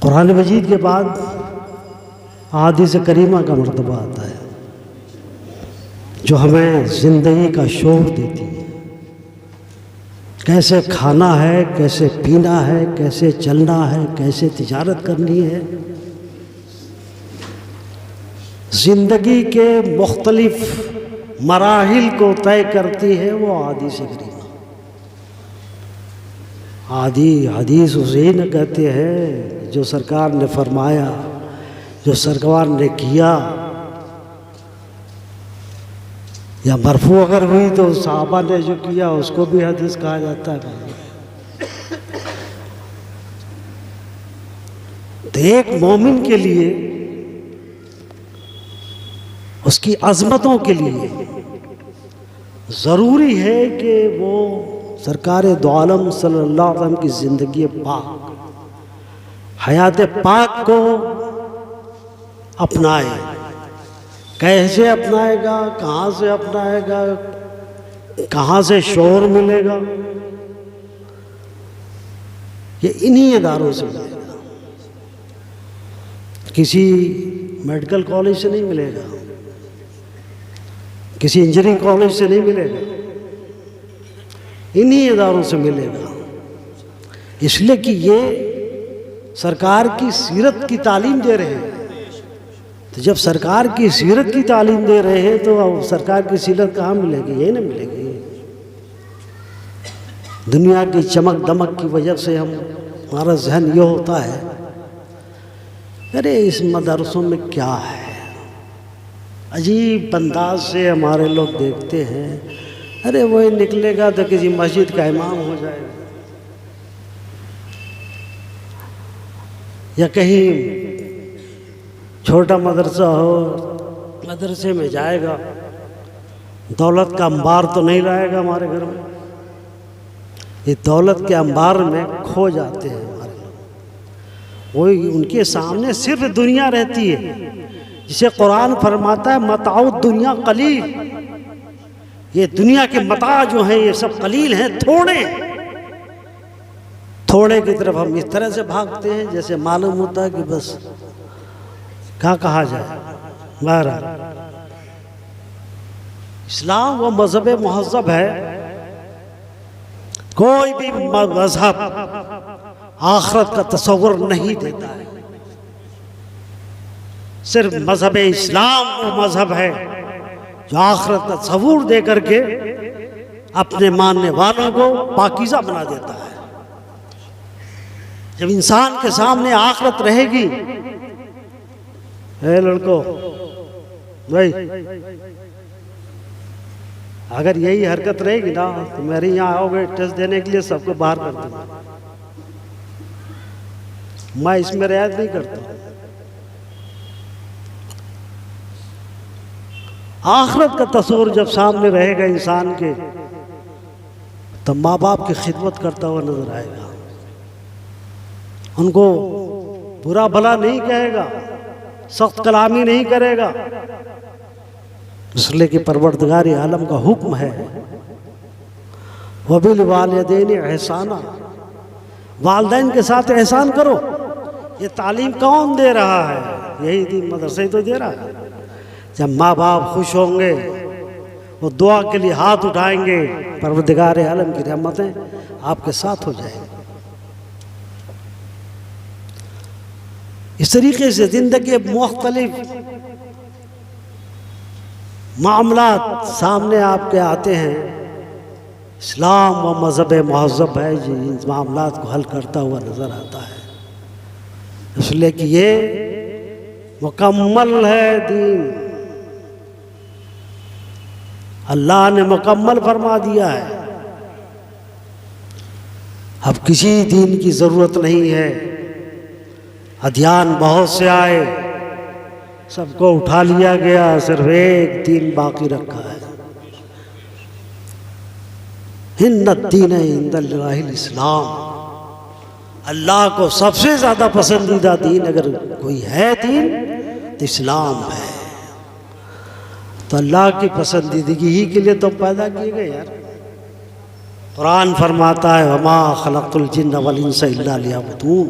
कुरान मजीद के बाद हदीस करीमा का मर्तबा आता है जो हमें ज़िंदगी का शौक़ देती है। कैसे खाना है, कैसे पीना है, कैसे चलना है, कैसे तिजारत करनी है। ज़िंदगी के मुख्तलिफ मराहिल को तय करती है वो हदीस करीमा। हदीस उसे न कहते हैं जो सरकार ने फरमाया, जो सरकार ने किया, या मरफू अगर हुई तो सहाबा ने जो किया उसको भी हदीस कहा जाता है। तो एक मोमिन के लिए, उसकी अज़मतों के लिए ज़रूरी है कि वो सरकार दो आलम सल्लल्लाहु अलैहि वसल्लम की ज़िंदगी पाक, हयात पाक को अपनाए। कैसे अपनाएगा, कहाँ से अपनाएगा, कहाँ से शोर मिलेगा, ये इन्हीं इदारों से मिलेगा। किसी मेडिकल कॉलेज से नहीं मिलेगा, किसी इंजीनियरिंग कॉलेज से नहीं मिलेगा, इन्हीं इदारों से मिलेगा। इसलिए कि ये सरकार की सीरत की तालीम दे रहे हैं। तो जब सरकार की सीरत की तालीम दे रहे हैं तो अब सरकार की सीरत कहाँ मिलेगी? यही ना मिलेगी। दुनिया की चमक दमक की वजह से हमारा जहन ये होता है, अरे इस मदरसों में क्या है। अजीब अंदाज से हमारे लोग देखते हैं, अरे वही निकलेगा तो किसी मस्जिद का इमाम हो जाएगा, या कहीं छोटा मदरसा हो, मदरसे में जाएगा, दौलत का अंबार तो नहीं लाएगा हमारे घर में। ये दौलत के अंबार में खो जाते हैं हमारे लोग। वही उनके सामने सिर्फ दुनिया रहती है, जिसे कुरान फरमाता है मताउ दुनिया कलील। ये दुनिया के मता जो हैं ये सब कलील हैं, थोड़े की तरफ हम इस तरह से भागते हैं जैसे मालूम होता है कि बस क्या कहा जाए। बहरहाल इस्लाम वो मजहब मुहज़्ज़ब है। कोई भी मजहब आखिरत का तस्वुर नहीं देता है। सिर्फ मजहब इस्लाम वो मजहब है जो आखिरत का तस्वुर दे करके अपने मानने वालों को पाकीज़ा बना देता है। जब इंसान के सामने आखिरत रहेगी, हे लड़को भाई, अगर यही हरकत रहेगी ना तो मेरे यहाँ आओगे टेस्ट देने के लिए सबको बाहर कर दूंगा। मैं इसमें रियायत नहीं करता। आखिरत का तस्वुर जब सामने रहेगा इंसान के, तो माँ बाप की खिदमत करता हुआ नजर आएगा। उनको बुरा भला नहीं कहेगा, सख्त कलामी नहीं करेगा, इसलिए कि परवरदिगार आलम का हुक्म है वबिल वालिदैन एहसाना, वालिदैन के साथ एहसान करो। ये तालीम कौन दे रहा है? यही दीन मदरसे तो दे रहा है। जब माँ बाप खुश होंगे, वो दुआ के लिए हाथ उठाएंगे, परवरदिगार आलम की रहमतें आपके साथ हो जाएंगी। इस तरीके से ज़िंदगी मुख्तलिफ मामलात सामने आपके आते हैं। इस्लाम व मज़हब मुहज़्ज़ब है जो इन मामलात को हल करता हुआ नज़र आता है। इसलिए कि ये मुकम्मल है दीन, अल्लाह ने मुकम्मल फरमा दिया है। अब किसी दीन की ज़रूरत नहीं है। अध्यान बहुत से आए, सबको उठा लिया गया, सिर्फ एक दीन बाकी रखा है। इन्नद्दीन इंदल्लाहिल इस्लाम, अल्लाह को सबसे ज़्यादा पसंदीदा दीन अगर कोई है दीन तो इस्लाम है। तो अल्लाह की पसंदीदगी ही के लिए तो पैदा किए गए यार। कुरान फरमाता है वमा खलक़तुल जिन्न वल इंसा इल्ला लियअबुदून,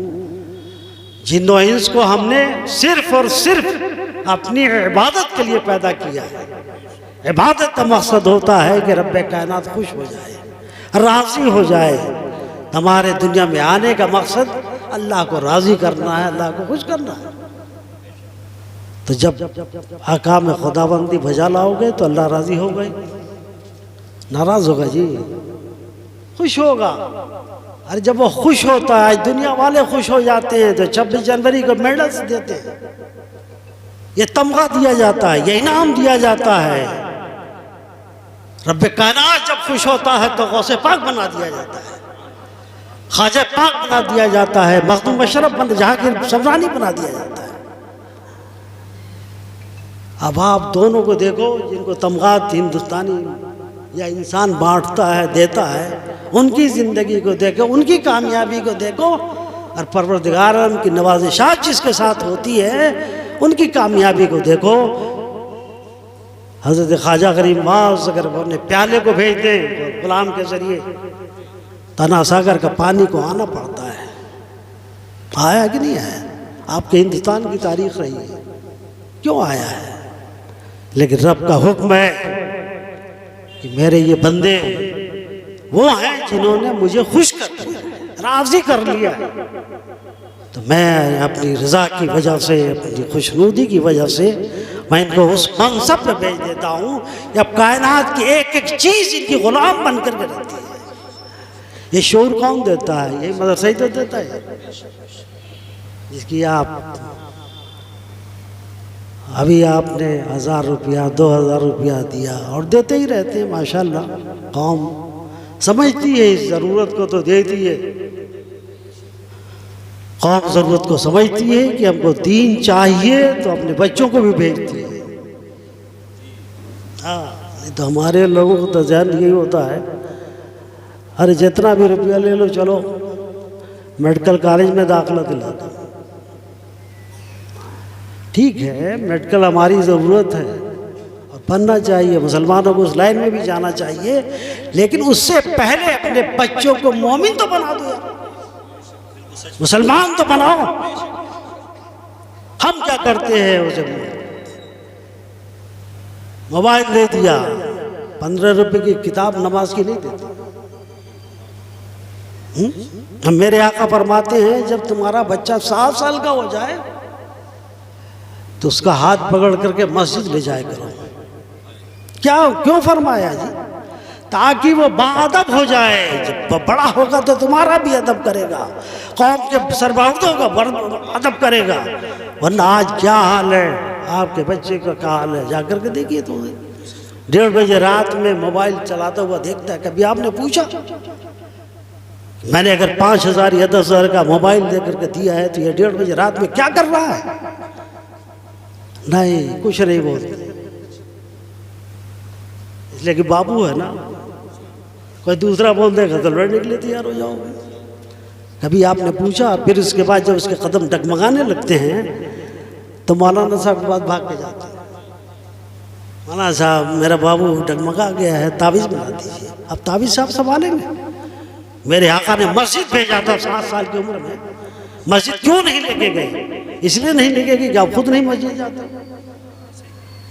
जिन्नो इंस को हमने सिर्फ और सिर्फ अपनी इबादत के लिए पैदा किया है। इबादत का मकसद होता है कि रब्बे कायनात खुश हो जाए, राज़ी हो जाए। हमारे दुनिया में आने का मकसद अल्लाह को राज़ी करना है, अल्लाह को खुश करना है। तो जब अहकाम खुदाबंदी बजा लाओगे तो अल्लाह राज़ी होगा, नाराज़ होगा जी, खुश होगा। अरे जब वो खुश होता है, दुनिया वाले खुश हो जाते हैं तो 26 जनवरी को मेडल्स देते हैं, ये तमगा दिया जाता है, ये इनाम दिया जाता है। रब्बे कायनात जब खुश होता है तो गौसे पाक बना दिया जाता है, ख्वाजा पाक बना दिया जाता है, मखदूम अशरफ बन जहांगीर सवरानी बना दिया जाता है। अब आप दोनों को देखो, जिनको तमगात हिंदुस्तानी या इंसान बांटता है, देता है, उनकी ज़िंदगी को देखो, उनकी कामयाबी को देखो, और परवरदिगार उनकी नवाज़िशात जिसके साथ होती है उनकी कामयाबी को देखो। हज़रत ख्वाजा गरीब नवाज़ अगर अपने प्याले को भेज दें गुलाम के ज़रिए, तना सागर का पानी को आना पड़ता है। आया कि नहीं आया? आपके हिंदुस्तान की तारीख़ रही है, क्यों आया है? लेकिन रब का हुक्म है कि मेरे ये बंदे वो हैं जिन्होंने मुझे खुश कर दिया, राज़ी कर लिया, तो मैं अपनी रज़ा की वजह से, अपनी खुशनुदी की वजह से मैं इनको उस मनसब पे भेज देता हूँ जब कायनात की एक एक चीज़ इनकी ग़ुलाम बन कर के रहती है। ये शऊर कौन देता है? यही मदरसा ही तो देता है, जिसकी आप अभी आपने 1000 रुपया 2000 रुपया दिया और देते ही रहते हैं। माशाल्लाह, कौम समझती है इस ज़रूरत को तो देती है। कौम ज़रूरत को समझती है कि हमको दीन चाहिए तो अपने बच्चों को भी भेजती है। हाँ, नहीं तो हमारे लोगों को तो ध्यान यही होता है, अरे जितना भी रुपया ले लो, चलो मेडिकल कॉलेज में दाखिला दिला दो। ठीक है, मेडिकल हमारी ज़रूरत है और बनना चाहिए, मुसलमानों को उस लाइन में भी जाना चाहिए, लेकिन उससे पहले अपने बच्चों को मोमिन तो बना दो, मुसलमान तो बनाओ। हम क्या करते हैं, उसे मोबाइल दे दिया, 15 रुपए की किताब नमाज की नहीं देते। हम मेरे आका फरमाते हैं जब तुम्हारा बच्चा 7 साल का हो जाए तो उसका हाथ पकड़ करके मस्जिद ले जाया करो। क्या क्यों फरमाया जी? ताकि वो बाअदब हो जाए, जब बड़ा होगा तो तुम्हारा भी अदब करेगा, कौम के सरबराहों का अदब करेगा। वरना आज क्या हाल है आपके बच्चे का, क्या हाल है, जाकर के देखिए। तो 1:30 बजे रात में मोबाइल चलाता हुआ देखता है। कभी आपने पूछा? मैंने अगर 5000 या 10,000 का मोबाइल दे करके दिया है तो ये 1:30 बजे रात में क्या कर रहा है? नहीं, कुछ नहीं बोलते, इसलिए कि बाबू है ना। कोई दूसरा बोल देगा तो लड़ने के लिए तैयार हो जाओगे। कभी आपने पूछा? फिर उसके बाद जब उसके कदम डगमगाने लगते हैं तो मौलाना साहब के पास भाग के जाते हैं। मौलाना साहब, मेरा बाबू डगमगा गया है, तावीज़ बना दीजिए। अब तावीज़ साहब संभालेंगे? मेरे आका ने मस्जिद भेजा था 7 साल की उम्र में। मस्जिद क्यों नहीं लेके गए? इसलिए नहीं लेके गए कि आप खुद नहीं मस्जिद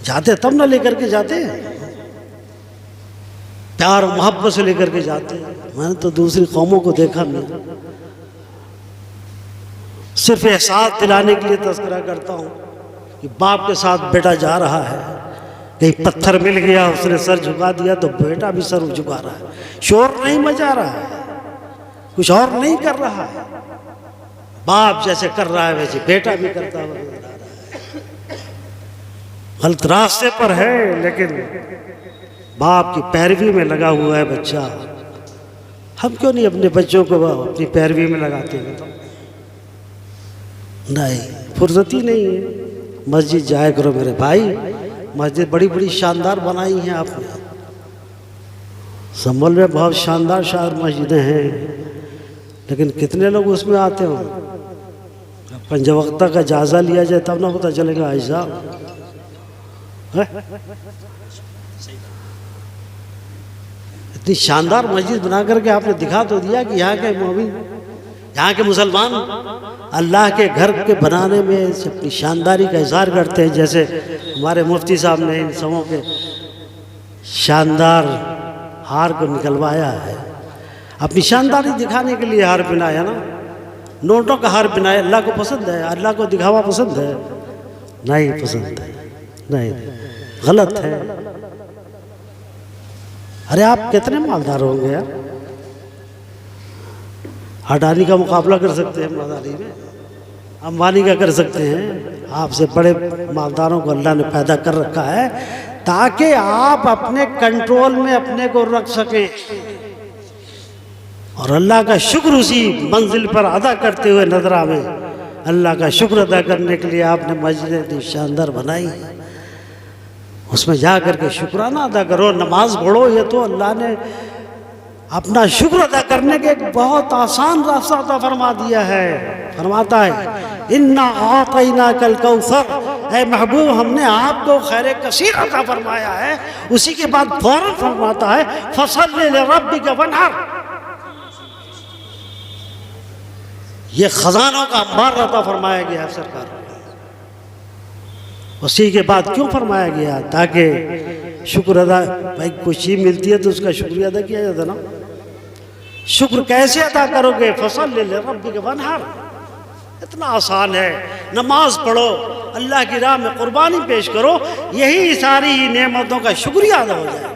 जाते तब ना लेकर के जाते हैं, प्यार और मोहब्बत से लेकर के जाते हैं। मैंने तो दूसरी कौमों को देखा नहीं, सिर्फ एहसास दिलाने के लिए तज़किरा करता हूँ कि बाप के साथ बेटा जा रहा है, कहीं पत्थर मिल गया, उसने सर झुका दिया तो बेटा भी सर झुका रहा है, शोर नहीं मचा रहा है, कुछ और नहीं कर रहा है। बाप जैसे कर रहा है वैसे बेटा भी करता हुआ नजर आ रहा है। गलत रास्ते पर है लेकिन बाप की पैरवी में लगा हुआ है बच्चा। हम क्यों नहीं अपने बच्चों को अपनी पैरवी में लगाते हैं? तो नहीं, फुर्सत ही नहीं है। मस्जिद जाया करो मेरे भाई, मस्जिद बड़ी बड़ी शानदार बनाई हैं आपने। संभल में बहुत शानदार मस्जिदें हैं, लेकिन कितने लोग उसमें आते हो? पंजवक्ता का जायजा लिया जाए तब ना पता चलेगा। ऐसा इतनी शानदार मस्जिद बना करके आपने दिखा तो दिया कि यहाँ के मोमिन यहाँ के मुसलमान अल्लाह के घर के बनाने में अपनी शानदारी का इजहार करते हैं। जैसे हमारे मुफ्ती साहब ने इन सबों के शानदार हार को निकलवाया है, अपनी शानदारी दिखाने के लिए हार पहनाया ना। नोटों का हार पहनाया, अल्लाह को पसंद है? अल्लाह को दिखावा पसंद है? नहीं पसंद है, नहीं, गलत है। अरे आप कितने मालदार होंगे यार, अडानी का मुकाबला कर सकते हैं मालदारी में, अंबानी का कर सकते हैं। आपसे बड़े मालदारों को अल्लाह ने पैदा कर रखा है ताकि आप अपने कंट्रोल में अपने को रख सकें और अल्लाह का शुक्र उसी मंजिल पर अदा करते हुए नजरा में अल्लाह का शुक्र अदा करने के लिए आपने मस्जिद शानदार बनाई है, उसमें जा करके शुक्राना अदा करो, नमाज पढ़ो। ये तो अल्लाह ने अपना शुक्र अदा करने के एक बहुत आसान रास्ता अता फरमा दिया है। फरमाता है इन्ना आतैना कल कौसर, ऐ महबूब हमने आपको खैर कसीर अता फरमाया है। उसी के बाद फौरन फरमाता है फसल्लि लिरब्बिका वनहर, ये खजानों का अंबार अता फरमाया गया है सरकार को। उसी के बाद क्यों फरमाया गया? ताकि शुक्र अदा, भाई कोई चीज़ मिलती है तो उसका शुक्रिया अदा किया जाता ना। शुक्र कैसे अदा करोगे? फसल्लि लिरब्बिका वनहर, इतना आसान है। नमाज पढ़ो, अल्लाह की राह में कुर्बानी पेश करो, यही सारी नेमतों का शुक्रिया अदा हो जाएगा।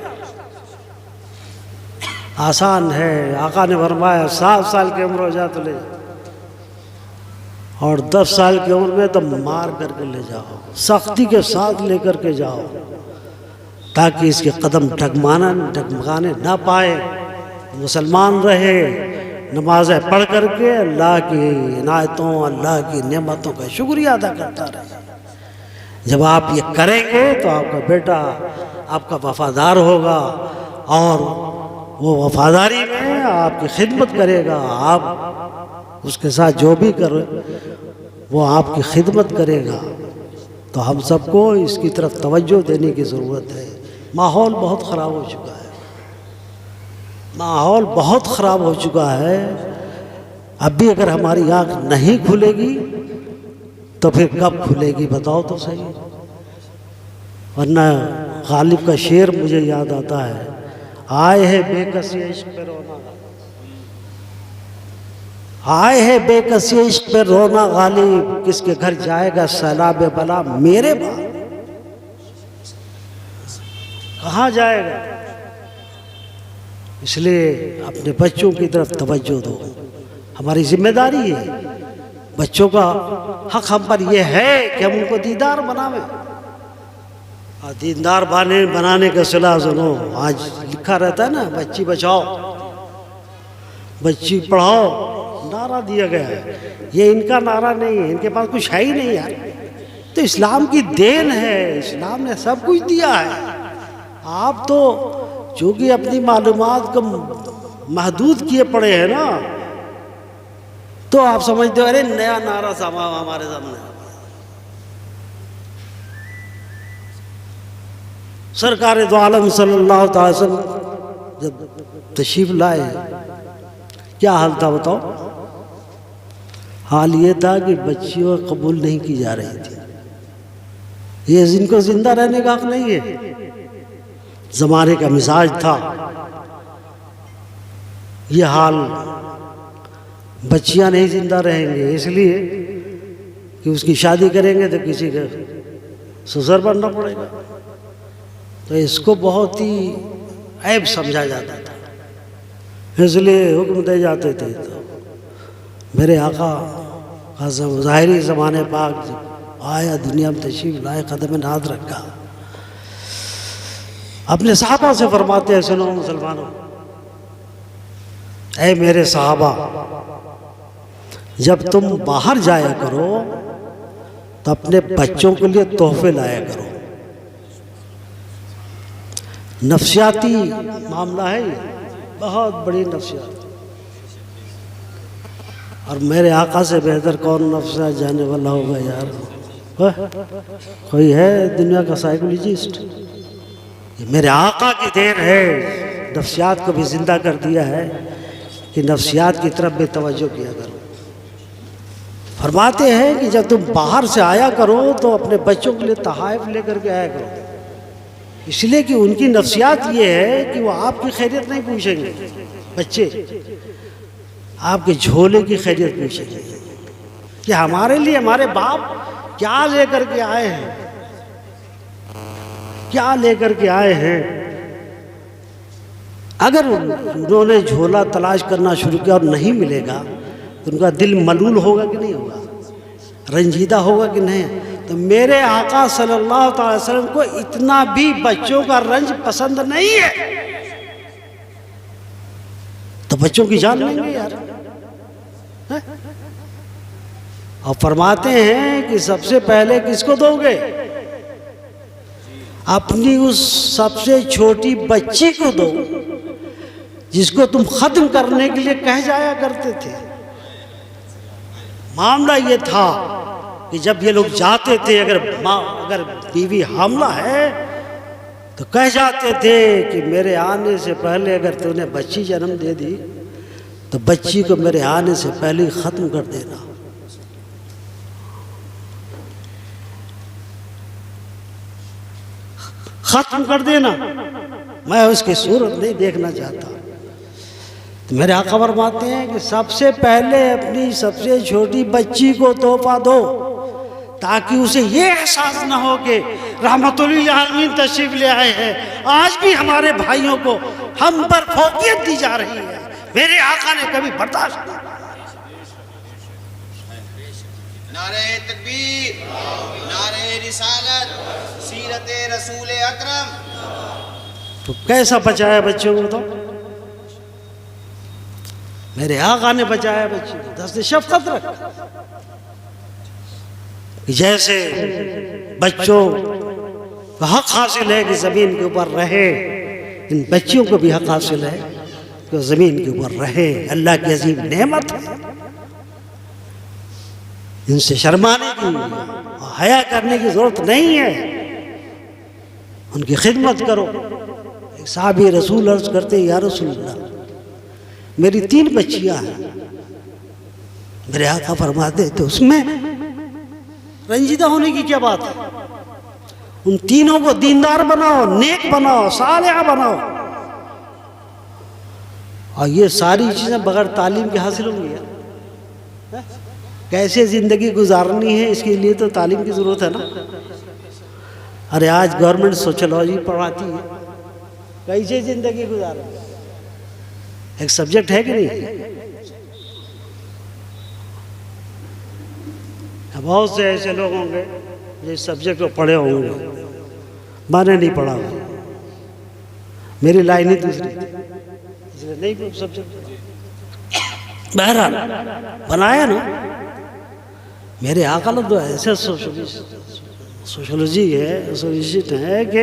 आसान है। आका ने फरमाया 7 साल की उम्र हो जाए तो ले जाओ, और 10 साल की उम्र में तो मार करके ले जाओ, सख्ती के साथ लेकर के जाओ, ताकि इसके कदम डगमगाने ना पाए, मुसलमान रहे, नमाज़ें पढ़ करके अल्लाह की इनायतों, अल्लाह की नेमतों का शुक्रिया अदा करता रहे। जब आप ये करेंगे तो आपका बेटा आपका वफादार होगा और वो वफादारी में आपकी खिदमत करेगा। आप उसके साथ जो भी करो वो आपकी खिदमत करेगा। तो हम सबको इसकी तरफ तवज्जो देने की ज़रूरत है। माहौल बहुत ख़राब हो चुका है, माहौल बहुत ख़राब हो चुका है। अब भी अगर हमारी आँख नहीं खुलेगी तो फिर कब खुलेगी बताओ तो सही। वरना गालिब का शेर मुझे याद आता है, आए है बेकसी इश्क पे रोना, आए है बेकसी इश्क पे रोना गालिब, किसके घर जाएगा सैलाब बला मेरे बाप, कहाँ जाएगा? इसलिए अपने बच्चों की तरफ तवज्जो दो, हमारी जिम्मेदारी है। बच्चों का हक हम पर यह है कि हम उनको दीदार बनावे, और दीनदार बनाने का सिला सुनो। आज लिखा रहता है ना, बच्ची बचाओ बच्ची पढ़ाओ, नारा दिया गया है। ये इनका नारा नहीं है, इनके पास कुछ है ही नहीं यार। तो इस्लाम की देन है, इस्लाम ने सब कुछ दिया है। आप तो चूँकि अपनी मालूमात को महदूद किए पड़े हैं ना, तो आप समझते हो अरे नया नारा हमारे सामने। सरकार दो आलम सल्लल्लाहु अलैहि वसल्लम जब तशरीफ लाए, क्या हाल था बताओ? हाल ये था कि बच्चियों कबूल नहीं की जा रही थी। ये जिनको जिंदा रहने का हक नहीं है, ज़माने का मिजाज था ये हाल। बच्चियां नहीं जिंदा रहेंगे इसलिए कि उसकी शादी करेंगे तो किसी का ससुर बनना पड़ेगा। तो इसको बहुत ही ऐब समझा जाता था, इसलिए हुक्म दे जाते थे। तो मेरे आका का ज़ाहिरी ज़माने पाक जब आया, दुनिया में तशरीफ लाए, कदम नाद रखा, अपने सहाबा से फरमाते हैं, सुनो मुसलमानों, ऐ मेरे सहाबा, जब तुम बाहर जाया करो तो अपने बच्चों के लिए तोहफे लाया करो। नफ्सियाती मामला है ये, बहुत बड़ी नफ्सियात। और मेरे आका से बेहतर कौन नफ्सियात जाने वाला होगा यार? कोई है दुनिया का साइकोलॉजिस्ट? ये मेरे आका की देन है, नफ्सियात को भी जिंदा कर दिया है कि नफ्सियात की तरफ भी तवज्जो किया करो। फरमाते हैं कि जब तुम बाहर से आया करो तो अपने बच्चों के लिए तहाइफ लेकर के आया करो, इसलिए कि उनकी नफ्सियात ये है कि वो आपकी खैरियत नहीं पूछेंगे, बच्चे आपके झोले की खैरियत पूछेंगे कि हमारे लिए हमारे बाप क्या लेकर के आए हैं, क्या लेकर के आए हैं। अगर उन्होंने झोला तलाश करना शुरू किया और नहीं मिलेगा तो उनका दिल मलूल होगा कि नहीं होगा, रंजीदा होगा कि नहीं। तो मेरे आका सल्लल्लाहु अलैहि वसल्लम को इतना भी बच्चों का रंज पसंद नहीं है, तो बच्चों की जान लेंगे यार, है? और फरमाते हैं कि सबसे पहले किसको दोगे? अपनी उस सबसे छोटी बच्ची को दो जिसको तुम खत्म करने के लिए कह जाया करते थे। मामला ये था कि जब ये लोग जाते थे, अगर बीवी हामला है तो कह जाते थे कि मेरे आने से पहले अगर तूने बच्ची जन्म दे दी तो बच्ची को मेरे आने से पहले ही खत्म कर देना। खत्म कर देना, मैं उसकी सूरत नहीं देखना चाहता। तो मेरे आका फरमाते हैं कि सबसे पहले अपनी सबसे छोटी बच्ची को तोहफा दो ताकि उसे ये एहसास ना हो कि रहमतुल लिल आलमीन तशरीफ ले आए हैं, आज भी हमारे भाइयों को हम पर फौकियत दी जा रही है। मेरे आका ने कभी बर्दाश्त नहीं। नारे तकबीर, नारे रिसालत, सीरते रसूल अकरम। तो कैसा बचाया बच्चों को? तो मेरे आका ने बचाया बच्चे को, दस्ते शफ़क़त रख। जैसे बच्चों का हक हासिल है कि ज़मीन के ऊपर रहे, इन बच्चियों को भी हक हासिल है कि ज़मीन के ऊपर रहे। अल्लाह की अजीम नेमत है, इनसे शर्माने की और हया करने की ज़रूरत नहीं है। उनकी खिदमत करो। एक साहबी रसूल अर्ज़ करते या रसूलल्लाह, मेरी 3 बच्चियां हैं। मेरे आका फरमाते तो उसमें रंजीदा होने की क्या बात है? उन तीनों को दीनदार बनाओ, नेक बनाओ, सालिहा बनाओ। और ये सारी चीज़ें बगैर तालीम के हासिल होंगी यार। कैसे ज़िंदगी गुजारनी है इसके लिए तो तालीम की ज़रूरत है ना। अरे आज गवर्नमेंट सोशलॉजी पढ़ाती है, कैसे ज़िंदगी गुजारनी, एक सब्जेक्ट है कि नहीं? बहुत से ऐसे लोग होंगे जो इस सब्जेक्ट को पढ़े होंगे, मैंने नहीं पढ़ा, मेरी लाइन ही दूसरी थी, इसलिए नहीं सब्जेक्ट। बहरहाल बनाया ना मेरे आका लोग तो ऐसे सोशोलॉजी है, सोशलिस्ट है कि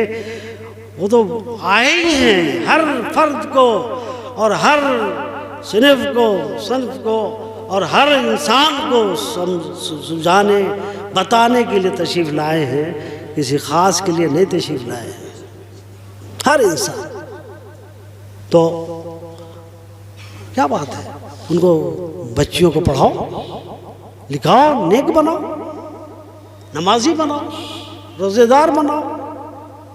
वो तो आए ही हैं हर फर्द को और हर सिनफ को, सनफ को और हर इंसान को सुझाने बताने के लिए तशरीफ़ लाए हैं, किसी ख़ास के लिए नहीं तशरीफ़ लाए हैं, हर इंसान। तो क्या बात है, उनको बच्चियों को पढ़ाओ, लिखाओ, नेक बनाओ, नमाजी बनाओ, रोज़ेदार बनाओ,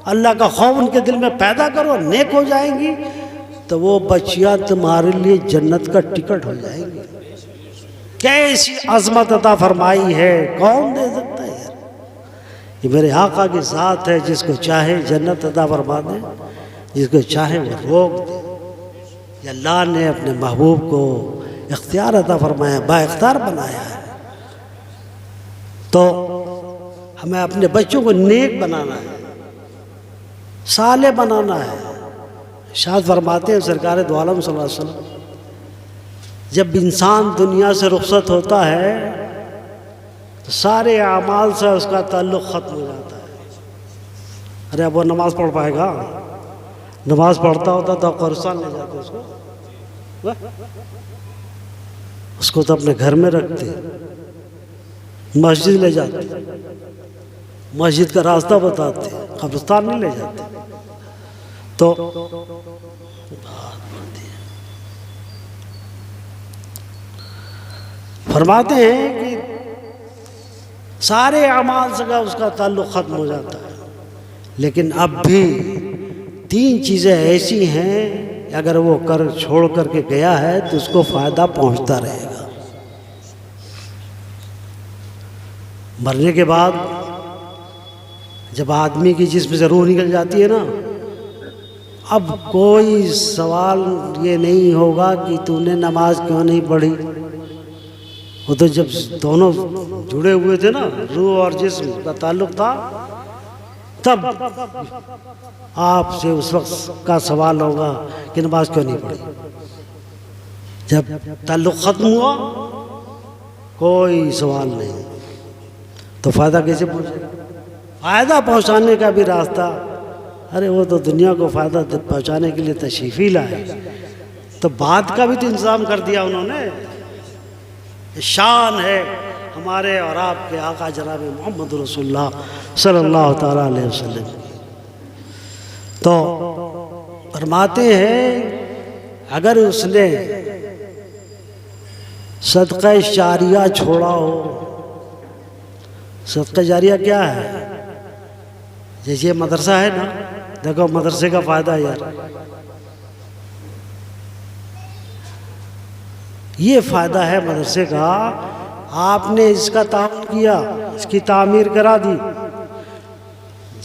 अल्लाह का खौफ उनके दिल में पैदा करो, नेक हो जाएंगी तो वो बच्चियाँ तुम्हारे लिए जन्नत का टिकट हो जाएंगी। कैसी अज़मत अता फरमाई है, कौन दे सकता है यार? ये मेरे आका की ज़ात है, जिसको चाहे जन्नत अता फरमा दे, जिसको चाहे वो रोक दे। अल्लाह ने अपने महबूब को इख्तियार अता फरमाया, बाइख्तियार बनाया है। तो हमें अपने बच्चों को नेक बनाना है, साले बनाना है। शाद फरमाते हैं सरकार दो आलम सल्लल्लाहु अलैहि वसल्लम, जब इंसान दुनिया से रुखसत होता है तो सारे आमाल से उसका ताल्लुक़ ख़त्म हो जाता है। अरे अब वो नमाज़ पढ़ पाएगा? नमाज़ पढ़ता होता तो कब्रिस्तान ले जाते उसको तो अपने घर में रखते, मस्जिद ले जाते, मस्जिद का रास्ता बताते, कब्रिस्तान नहीं ले जाते। तो फरमाते हैं कि सारे अमाल से का उसका ताल्लुक़ ख़त्म हो जाता है। लेकिन अब भी 3 चीज़ें ऐसी हैं, अगर वो कर छोड़ करके गया है तो उसको फ़ायदा पहुंचता रहेगा। मरने के बाद जब आदमी की जिस्म से रूह निकल जाती है ना, अब कोई सवाल ये नहीं होगा कि तूने नमाज क्यों नहीं पढ़ी। वो तो जब दोनों जुड़े हुए थे ना, रूह और जिस्म का ताल्लुक़ था, तब आपसे उस वक्त का सवाल होगा कि नमाज क्यों नहीं पढ़ी। जब ताल्लुक़ ख़त्म हुआ कोई सवाल नहीं, तो फ़ायदा कैसे पहुँचेगा? फ़ायदा पहुँचाने का भी रास्ता, अरे वो तो दुनिया को फ़ायदा पहुँचाने के लिए तशरीफ़ ही लाए, तो बाद का भी तो इंतज़ाम कर दिया उन्होंने। शान है हमारे और आपके आका जनाब मोहम्मद रसूलुल्लाह सल्लल्लाहु ताला अलैहि वसल्लम। तो फरमाते हैं अगर उसने सदक़ा जारिया छोड़ा हो। सदक़ा जारिया क्या है? जैसे मदरसा है ना, देखो मदरसे का फ़ायदा यार, ये फ़ायदा है मदरसे का। आपने इसका ताउन किया, इसकी तामीर करा दी।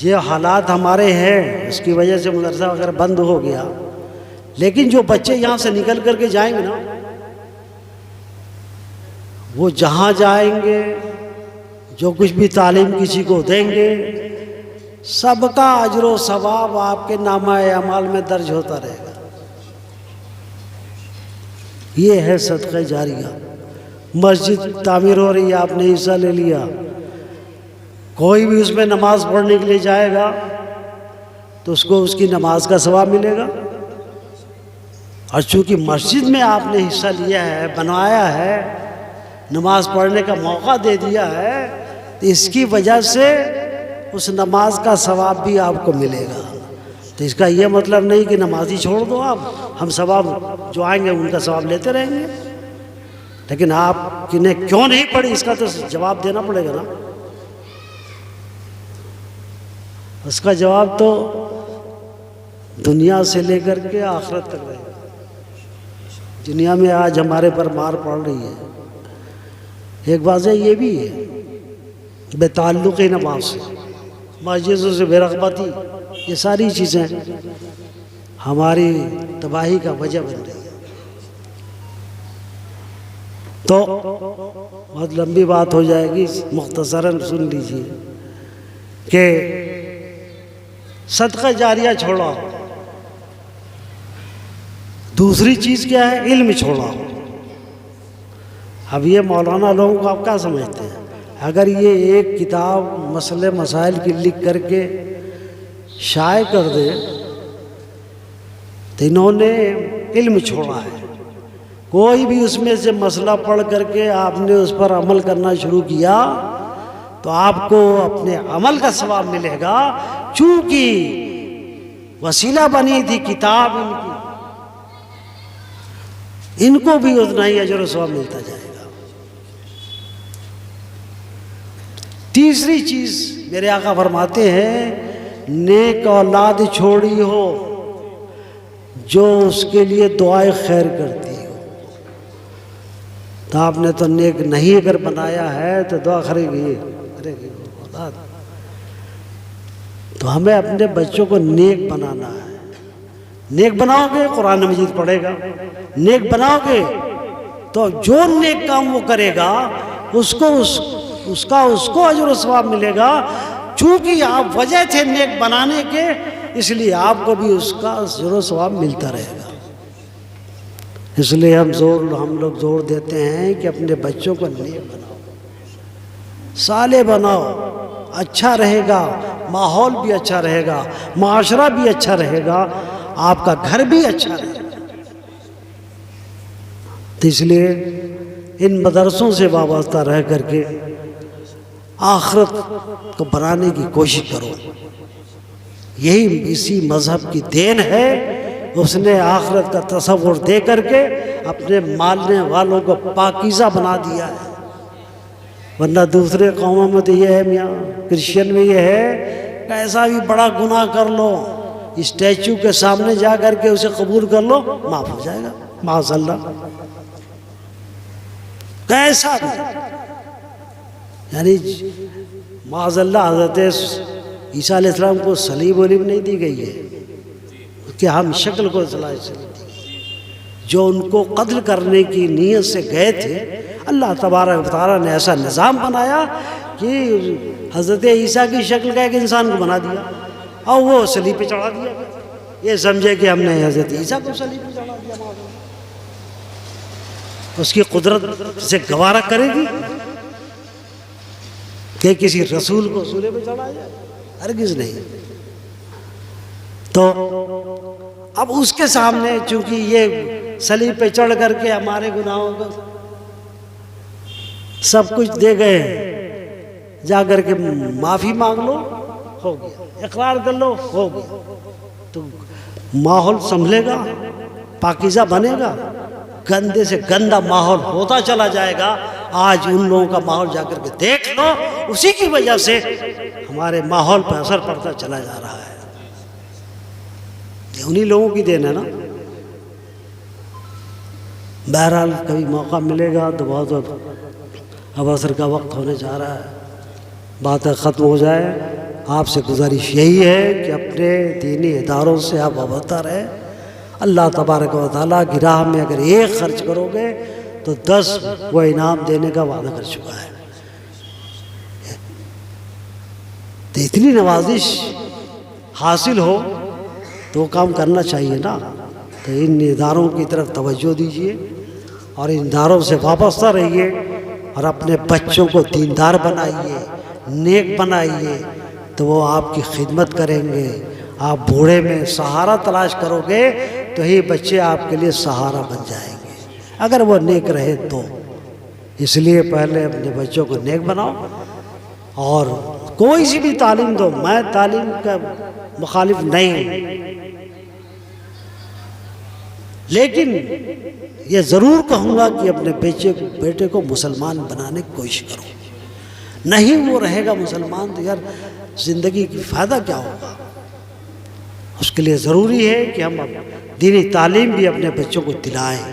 ये हालात हमारे हैं, इसकी वजह से मदरसा अगर बंद हो गया, लेकिन जो बच्चे यहाँ से निकल करके जाएंगे ना, वो जहाँ जाएंगे, जो कुछ भी तालीम किसी को देंगे, सबका अजर व सवाब आपके नामा-ए अमाल में दर्ज होता रहेगा। ये है सदक़ा जारिया। मस्जिद तामीर हो रही है, आपने हिस्सा ले लिया, कोई भी उसमें नमाज पढ़ने के लिए जाएगा तो उसको उसकी नमाज का सवाब मिलेगा। और चूँकि मस्जिद में आपने हिस्सा लिया है, बनवाया है, नमाज पढ़ने का मौका दे दिया है, तो इसकी वजह से उस नमाज का सवाब भी आपको मिलेगा। तो इसका ये मतलब नहीं कि नमाज़ी छोड़ दो आप, हम सवाब जो आएंगे उनका सवाब लेते रहेंगे। लेकिन आप किन्हें क्यों नहीं पढ़ी, इसका तो जवाब देना पड़ेगा ना। उसका जवाब तो दुनिया से लेकर के आखिरत तक रहेगा। दुनिया में आज हमारे पर मार पड़ रही है, एक वजह ये भी है बेताल्लुक़ नमाज से, मस्जिदों से बेरग़बती, ये सारी चीज़ें हमारी तबाही का वजह बन रही है। तो बहुत लंबी बात हो जाएगी, मुख्तसरन सुन लीजिए कि सदक़ा जारिया छोड़ा। दूसरी चीज़ क्या है? इल्म छोड़ा। अब ये मौलाना लोगों को आप क्या समझते हैं? अगर ये एक किताब मसले मसाइल की लिख करके शाये कर दे तो इन्होंने इल्म छोड़ा है। कोई भी उसमें से मसला पढ़ करके आपने उस पर अमल करना शुरू किया तो आपको अपने अमल का सवाब मिलेगा, चूँकि वसीला बनी थी किताब इनको भी उतना ही अजर सवाब मिलता जाएगा। तीसरी चीज़ मेरे आका फरमाते हैं, नेक औलाद छोड़ी हो जो उसके लिए दुआए खैर करती हो। तो आपने तो नेक नहीं अगर बनाया है तो दुआ करेगी औलाद। तो हमें अपने बच्चों को नेक बनाना है। नेक बनाओगे कुरान मजीद पढ़ेगा, नेक बनाओगे तो जो नेक काम वो करेगा उसको अजर सवाब मिलेगा। चूँकि आप वजह थे नेक बनाने के, इसलिए आपको भी उसका अजर सवाब मिलता रहेगा। इसलिए हम लोग जोर देते हैं कि अपने बच्चों को नेक बनाओ, साले बनाओ, अच्छा रहेगा, माहौल भी अच्छा रहेगा, माशरा भी अच्छा रहेगा, आपका घर भी अच्छा रहेगा। तो इसलिए इन मदरसों से वाबस्ता रह करके आखिरत को बनाने की कोशिश करो। यही इसी मज़हब की देन है, उसने आखिरत का तसव्वुर दे करके अपने मानने वालों को पाकीज़ा बना दिया है। वरना दूसरे कौमों में तो ये है, मियाँ क्रिश्चियन में ये है, कैसा भी बड़ा गुनाह कर लो, स्टैचू के सामने जा करके उसे कबूल कर लो, माफ हो जाएगा माज़अल्लाह, कैसा भी। यानी माज़अल्लाह हज़रत ईसा अलैहिस्सलाम को सलीब वलीब नहीं दी गई है कि हम शक्ल को सलाह दी, जो उनको कत्ल करने की नीयत से गए थे, अल्लाह तबारक व तआला ने ऐसा निज़ाम बनाया कि हज़रत ईसा की शक्ल का एक इंसान को बना दिया और वो सलीब पे चढ़ा दिया। ये समझे कि हमने हज़रत ईसा को सलीब पे चढ़ा दिया, उसकी कुदरत से गवारा करेगी कि किसी रसूल को सूले पे चढ़ा जाए? हरगिज़ नहीं। तो अब उसके सामने चूंकि ये सलीब पे चढ़ करके हमारे गुनाहों को सब कुछ दे गए, जा कर के माफ़ी मांग लो, हो गया, इकरार कर लो, हो गया, तो माहौल संभलेगा, पाकीज़ा बनेगा। गंदे से गंदा माहौल होता चला जाएगा। आज उन लोगों का माहौल जाकर के देख लो, उसी की वजह से हमारे माहौल पर असर पड़ता चला जा रहा है। ये उन्हीं लोगों की देन है ना। बहरहाल कभी मौका मिलेगा तो बहुत, अब असर का वक्त होने जा रहा है, बातें ख़त्म हो जाए। आपसे गुजारिश यही है कि अपने दीनी इदारों से आप वाबस्ता रहें। अल्लाह तबारक व तआला की राह में अगर एक खर्च करोगे तो 10 वो इनाम देने का वादा कर चुका है। तो इतनी नवाजिश हासिल हो तो काम करना चाहिए ना। तो इन इदारों की तरफ तवज्जो दीजिए और इन इदारों से वाबस्ता रहिए और अपने बच्चों को दीनदार बनाइए, नेक बनाइए, तो वो आपकी खिदमत करेंगे। आप बूढ़े में सहारा तलाश करोगे तो ही बच्चे आपके लिए सहारा बन जाएंगे, अगर वो नेक रहे तो। इसलिए पहले अपने बच्चों को नेक बनाओ और कोई सी भी तालीम दो। मैं तालीम का मुखालिफ नहीं हूँ, लेकिन ये ज़रूर कहूँगा कि अपने बेटे को मुसलमान बनाने की कोशिश करो। नहीं वो रहेगा मुसलमान तो यार ज़िंदगी की फ़ायदा क्या होगा। उसके लिए ज़रूरी है कि हम दीनी तालीम भी अपने बच्चों को दिलाएं।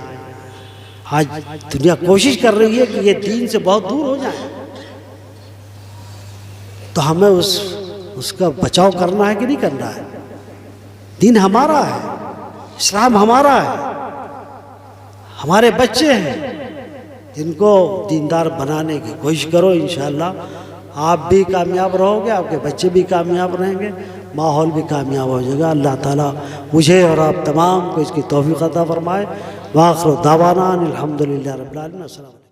आज दुनिया कोशिश कर रही है कि ये दीन से बहुत दूर हो जाए, तो हमें उसका बचाव करना है कि नहीं करना है। दीन हमारा है, इस्लाम हमारा है, हमारे बच्चे हैं, इनको दीनदार बनाने की कोशिश करो। इंशाअल्लाह आप भी कामयाब रहोगे, आपके बच्चे भी कामयाब रहेंगे, माहौल भी कामयाब हो जाएगा। अल्लाह ताला मुझे और आप तमाम को इसकी तौफीक अता फरमाए। वाखिर दावाना अनिल हम्दुलिल्लाहि रब्बिल आलमीन। अस्सलाम।